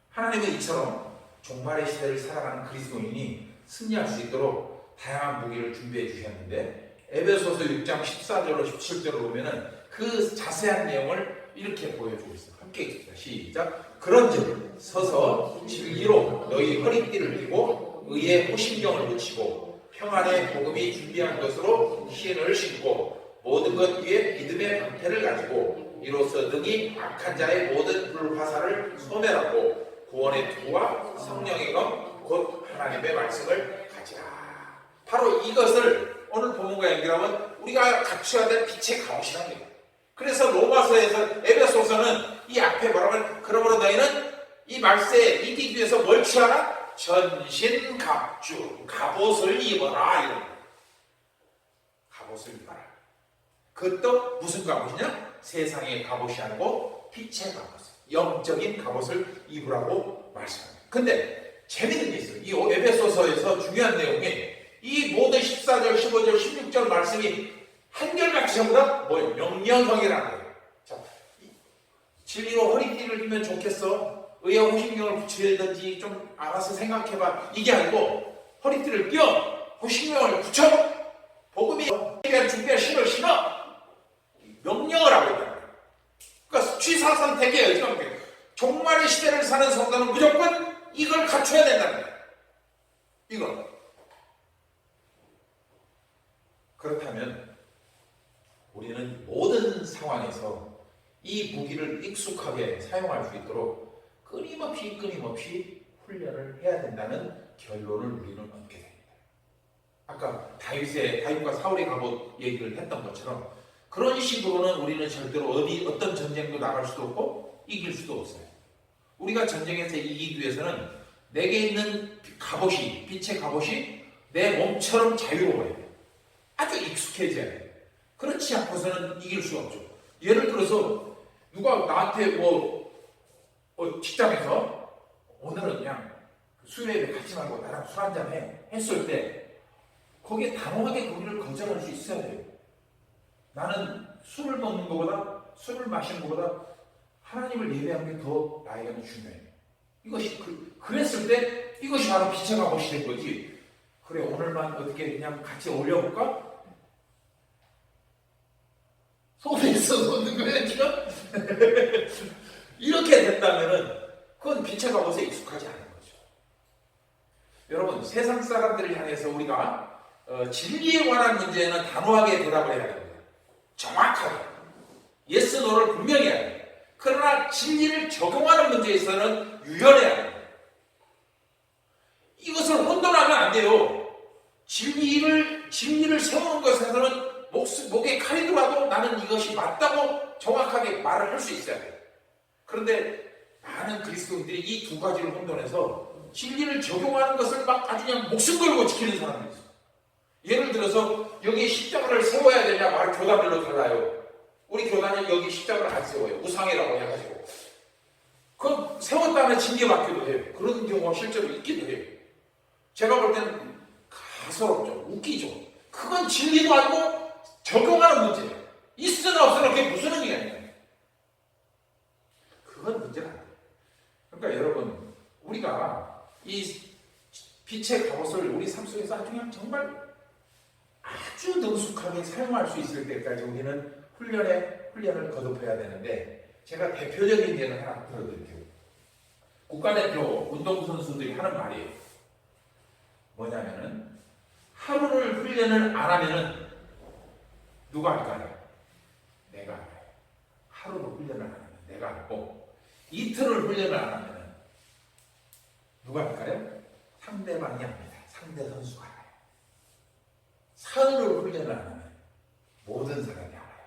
Speaker 1: 하나님은 이처럼 종말의 시대를 살아가는 그리스도인이 승리할 수 있도록 다양한 무기를 준비해 주셨는데, 에베소서 6장 14절로 17절을 보면은 그 자세한 내용을 이렇게 보여주고 있어요. 함께 읽습니다. 시작. 그런즉 서서 진리로 너희 허리띠를 띠고 의의 호심경을 붙이고 평안의 복음이 준비한 것으로 신을 신고 모든 것 위에 믿음의 방패를 가지고 이로써 능히 악한 자의 모든 불화살을 소멸하고 구원의 투와 성령의 검 곧 하나님의 말씀을 가지라. 바로 이것을 오늘 본문과 연결하면 우리가 갖춰야 될 빛의 갑옷이라는 거예요. 그래서 로마서에서 에베소서는 이 앞에 뭐라고 하면 그러므로 너희는 이 말세에 이기기 위해서 뭘 취하라? 전신갑주 갑옷을 입어라. 이런 거예요. 갑옷을 입어라. 그것도 무슨 갑옷이냐? 세상의 갑옷이 아니고 빛의 갑옷, 영적인 갑옷을 입으라고 말씀합니다. 근데 재미있는 게 있어요. 이 에베소서에서 중요한 내용이 이 모든 14절, 15절, 16절 말씀이 한결같이 전부 다 뭐예요? 명령형이라는 거예요. 자, 진리로 허리띠를 입으면 좋겠어? 의의 호심경을 붙이든지 좀 알아서 생각해봐. 이게 아니고 허리띠를 띄어 호심경을 붙여 복음이 위한 준비한 신을 신어 명령을 하고 있다는 거예요. 그러니까 취사선택이에요. 종말의 시대를 사는 성도는 무조건 이걸 갖춰야 된다는 거예요. 이거. 그렇다면 우리는 모든 상황에서 이 무기를 익숙하게 사용할 수 있도록 끊임없이 훈련을 해야 된다는 결론을 우리는 얻게 됩니다. 아까 다윗과 사울의 갑옷 얘기를 했던 것처럼 그런 식으로는 우리는 절대로 어떤 전쟁도 나갈 수도 없고 이길 수도 없어요. 우리가 전쟁에서 이기기 위해서는 내게 있는 갑옷이, 빛의 갑옷이 내 몸처럼 자유로워야 돼요. 아주 익숙해져야 돼요. 그렇지 않고서는 이길 수가 없죠. 예를 들어서 누가 나한테 직장에서 오늘은 그냥 수요일에 같이 말고 나랑 술 한잔 해 했을 때 거기에 단호하게 거기를 거절할 수 있어야 돼요. 나는 술을 먹는 것보다 술을 마시는 것보다 하나님을 예배하는 게 더 나에게는 중요해요. 이것이 그랬을 때 이것이 바로 빛의 갑옷이 된 거지. 그래 오늘만 어떻게 그냥 같이 어울려볼까? 속에 있어서 얻는 거예요 지금? 이렇게 된다면은 그건 빛의 갑옷에 익숙하지 않은 거죠. 여러분 세상 사람들을 향해서 우리가 진리에 관한 문제는 단호하게 대답을 해야 됩니다. 정확하게 예스 노를 분명히 해야 돼요. 그러나 진리를 적용하는 문제에서는 유연해야 됩니다. 이것을 혼돈하면 안 돼요. 진리를 세우는 것에서는 목에 칼이 들어와도 나는 이것이 맞다고 정확하게 말을 할 수 있어야 돼요. 그런데 많은 그리스도인들이 이 두 가지를 혼돈해서 진리를 적용하는 것을 막 아주 그냥 목숨 걸고 지키는 사람들이 있어요. 예를 들어서 여기 십자가를 세워야 되냐 말 교단별로 달라요. 우리 교단은 여기 십자가를 안 세워요. 우상이라고 해가지고. 그건 세웠다면 징계받기도 해요. 그런 경우가 실제로 있기도 해요. 제가 볼 때는 가소롭죠. 웃기죠. 그건 진리도 아니고 적용하는 문제예요. 있으나 없으나 그게 무슨 의미가 있나요? 그건 문제가 아니에요. 그러니까 여러분 우리가 이 빛의 갑옷을 우리 삶 속에서 아주 그냥 정말 아주 능숙하게 사용할 수 있을 때까지 우리는 훈련을 거듭해야 되는데 제가 대표적인 예를 하나 들어드릴게요. 국가대표 운동부 선수들이 하는 말이에요. 뭐냐면은 하루를 훈련을 안 하면은 누가 할까요? 내가 할까요? 하루를 훈련을 안 하면 내가 하고 이틀을 훈련을 안 하면은 누가 할까요? 상대방이 압니다. 상대 선수가 알아요. 사흘을 훈련을 안 하면 모든 사람이 알아요.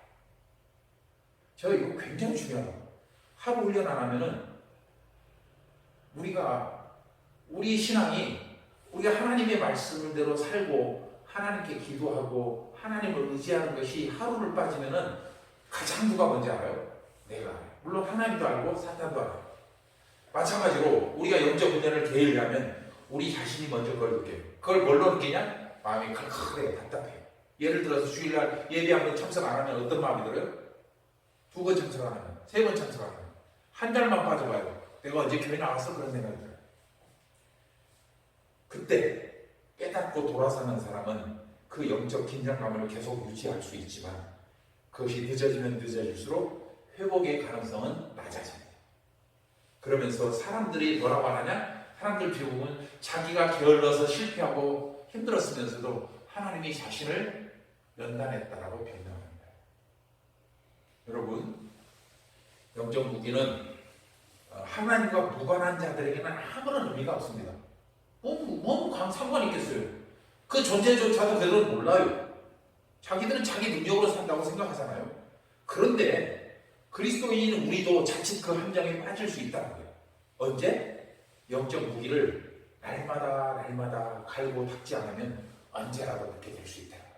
Speaker 1: 저 이거 굉장히 중요하다고. 하루 훈련 안 하면은 우리 신앙이 우리가 하나님의 말씀대로 살고 하나님께 기도하고 하나님을 의지하는 것이 하루를 빠지면은 가장 누가 먼저 알아요? 내가 알아요. 물론 하나님도 알고 사탄도 알아요. 마찬가지로 우리가 영적 훈련을 게으르면 우리 자신이 먼저 그걸 느껴요. 그걸 뭘로 느끼냐? 마음이 칼칼해요. 답답해요. 예를 들어서 주일날 예배 한 번 참석 안 하면 어떤 마음이 들어요? 2번 참석 안 하면, 3번 참석 안 하면, 한 달만 빠져봐요. 내가 언제 교회 나왔어? 그런 생각이 들어요. 그때 깨닫고 돌아서는 사람은 그 영적 긴장감을 계속 유지할 수 있지만 그것이 늦어지면 늦어질수록 회복의 가능성은 낮아집니다. 그러면서 사람들이 뭐라고 하느냐? 사람들 비우면 자기가 게을러서 실패하고 힘들었으면서도 하나님이 자신을 연단했다라고 변명합니다. 여러분, 영적 무기는 하나님과 무관한 자들에게는 아무런 의미가 없습니다. 상관이 있겠어요? 그 존재조차도 그들은 몰라요. 자기들은 자기 능력으로 산다고 생각하잖아요. 그런데 그리스도인인 우리도 자칫 그 함정에 빠질 수 있다는 거예요. 언제? 영적 무기를 날마다 갈고 닦지 않으면 언제라도 그렇게 될 수 있다는 거예요.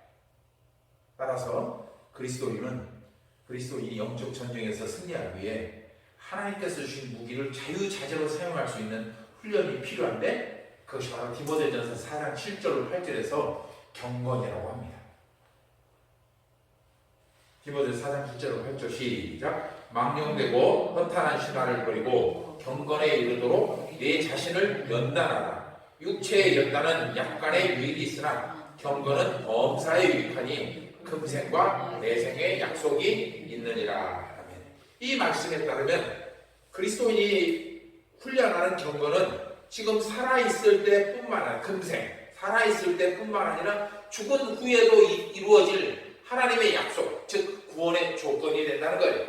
Speaker 1: 따라서 그리스도인이 영적 전쟁에서 승리하기 위해 하나님께서 주신 무기를 자유자재로 사용할 수 있는 훈련이 필요한데 그것이 바로 디모데전서 4장 7절 8절에서 경건이라고 합니다. 디모데전서 4장 7절 8절 시작. 망령되고 허탄한 신화를 버리고 경건에 이르도록 내 자신을 연단하라. 육체의 연단은 약간의 유익이 있으나 경건은 범사에 유익하니 금생과 내생의 약속이 있느니라. 이 말씀에 따르면 그리스도인이 훈련하는 경건은 지금 살아있을 때뿐만 아니라 금생, 살아있을 때뿐만 아니라 죽은 후에도 이루어질 하나님의 약속, 즉 구원의 조건이 된다는 거예요.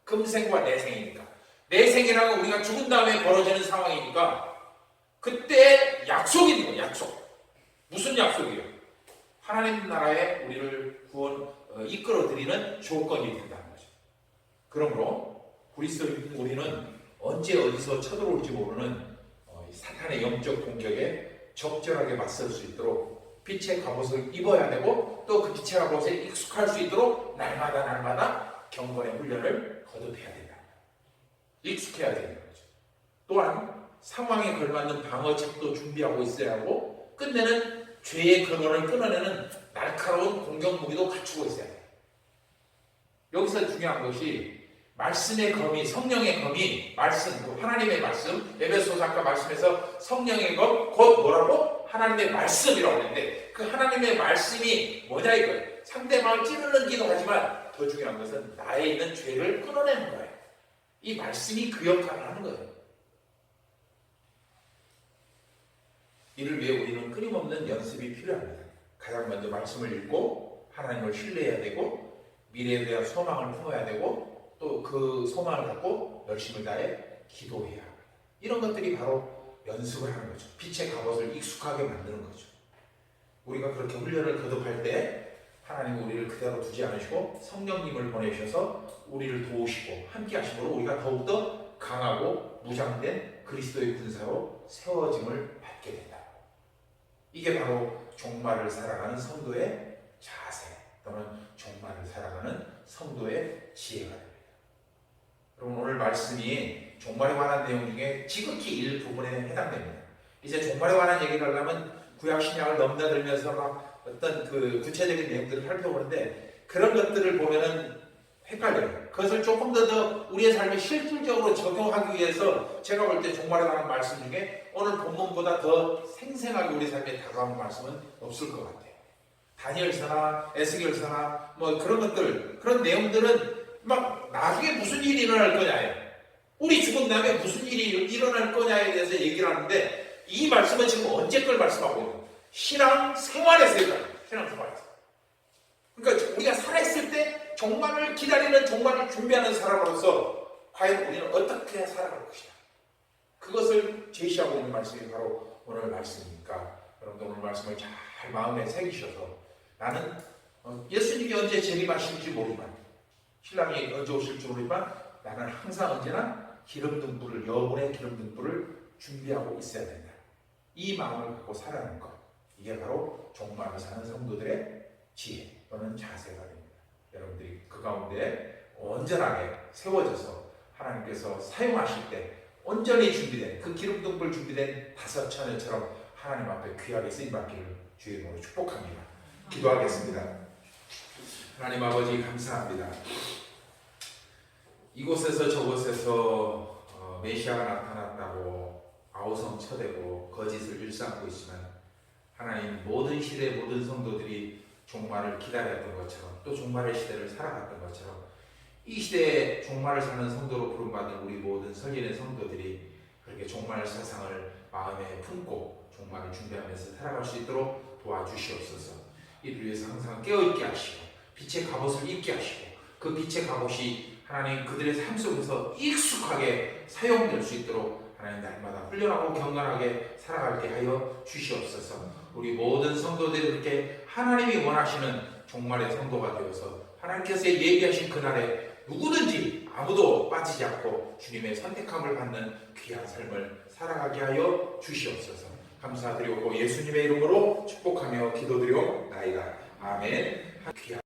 Speaker 1: 금생과 내생이니까. 내생이라는 건 우리가 죽은 다음에 벌어지는 상황이니까 그때 약속이 있는 거예요. 약속. 무슨 약속이에요? 하나님 나라에 우리를 이끌어드리는 조건이 된다는 거죠. 그러므로 그리스도인 우리는 언제 어디서 쳐들어올지 모르는 사탄의 영적 공격에 적절하게 맞설 수 있도록 빛의 갑옷을 입어야 되고 또 그 빛의 갑옷에 익숙할 수 있도록 날마다 경건의 훈련을 거듭해야 된다. 익숙해야 되는 거죠. 또한 상황에 걸맞는 방어책도 준비하고 있어야 하고 끝내는 죄의 근원을 끊어내는 날카로운 공격 무기도 갖추고 있어야 돼요. 여기서 중요한 것이 말씀의 검이, 성령의 검이, 하나님의 말씀, 에베소서 아까 말씀에서 성령의 검, 곧 뭐라고? 하나님의 말씀이라고 하는데 그 하나님의 말씀이 뭐냐 이거예요. 상대방을 찌르는 기도하지만 더 중요한 것은 나에 있는 죄를 끊어내는 거예요. 이 말씀이 그 역할을 하는 거예요. 이를 위해 우리는 끊임없는 연습이 필요합니다. 가장 먼저 말씀을 읽고 하나님을 신뢰해야 되고 미래에 대한 소망을 품어야 되고 또 그 소망을 갖고 열심을 다해 기도해야 합니다. 이런 것들이 바로 연습을 하는 거죠. 빛의 갑옷을 익숙하게 만드는 거죠. 우리가 그렇게 훈련을 거듭할 때 하나님은 우리를 그대로 두지 않으시고 성령님을 보내셔서 우리를 도우시고 함께 하심으로 우리가 더욱더 강하고 무장된 그리스도의 군사로 세워짐을 받게 된다. 이게 바로 종말을 살아가는 성도의 자세 또는 종말을 살아가는 성도의 지혜가 됩니다. 여러분 오늘 말씀이 종말에 관한 내용 중에 지극히 일부분에 해당됩니다. 이제 종말에 관한 얘기를 하려면 구약 신약을 넘나들면서 막 어떤 그 구체적인 내용들을 살펴보는데 그런 것들을 보면은 헷갈려요. 그것을 조금 더 우리의 삶에 실질적으로 적용하기 위해서 제가 볼 때 종말에 관한 말씀 중에 오늘 본문보다 더 생생하게 우리 삶에 다가오는 말씀은 없을 것 같아요. 다니엘서나 에스겔서나 뭐 그런 것들, 그런 내용들은 막 나중에 무슨 일이 일어날 거냐예요. 우리 죽은 다음에 무슨 일이 일어날 거냐에 대해서 얘기를 하는데 이 말씀은 지금 언제 걸 말씀하고 있는 거예요? 신앙 생활에서 얘기하는 거예요. 신앙 생활에서. 그러니까 우리가 살아있을 때 종말을 기다리는, 종말을 준비하는 사람으로서 과연 우리는 어떻게 살아갈 것이냐, 그것을 제시하고 있는 말씀이 바로 오늘 말씀이니까 여러분들 오늘 말씀을 잘 마음에 새기셔서 나는 예수님이 언제 재림하실지 모르지만 신랑이 언제 오실지 모르지만 나는 항상 언제나 기름등불을 여분의 기름등불을 준비하고 있어야 된다. 이 마음을 갖고 살아가는 것 이게 바로 종말을 사는 성도들의 지혜 또는 자세가 됩니다. 여러분들이 그 가운데 온전하게 세워져서 하나님께서 사용하실 때 온전히 준비된 그 기름등불 준비된 다섯 처녀처럼 하나님 앞에 귀하게 쓰임받기를 주의 이름으로 축복합니다. 기도하겠습니다. 하나님 아버지 감사합니다. 이곳에서 저곳에서 메시아가 나타났다고 아우성 쳐대고 거짓을 일삼고 있지만 하나님 모든 시대 모든 성도들이 종말을 기다렸던 것처럼 또 종말의 시대를 살아갔던 것처럼 이 시대에 종말을 사는 성도로 부름받은 우리 모든 설리는 성도들이 그렇게 종말 사상을 마음에 품고 종말을 준비하면서 살아갈 수 있도록 도와주시옵소서. 이를 위해서 항상 깨어있게 하시고 빛의 갑옷을 입게 하시고 그 빛의 갑옷이 하나님 그들의 삶 속에서 익숙하게 사용될 수 있도록 하나님 날마다 훈련하고 경건하게 살아가게 하여 주시옵소서. 우리 모든 성도들이 그렇게 하나님이 원하시는 종말의 성도가 되어서 하나님께서 예비하신 그날에 누구든지 아무도 빠지지 않고 주님의 선택함을 받는 귀한 삶을 살아가게 하여 주시옵소서. 감사드리고 예수님의 이름으로 축복하며 기도드리옵나이다. 아멘. 귀한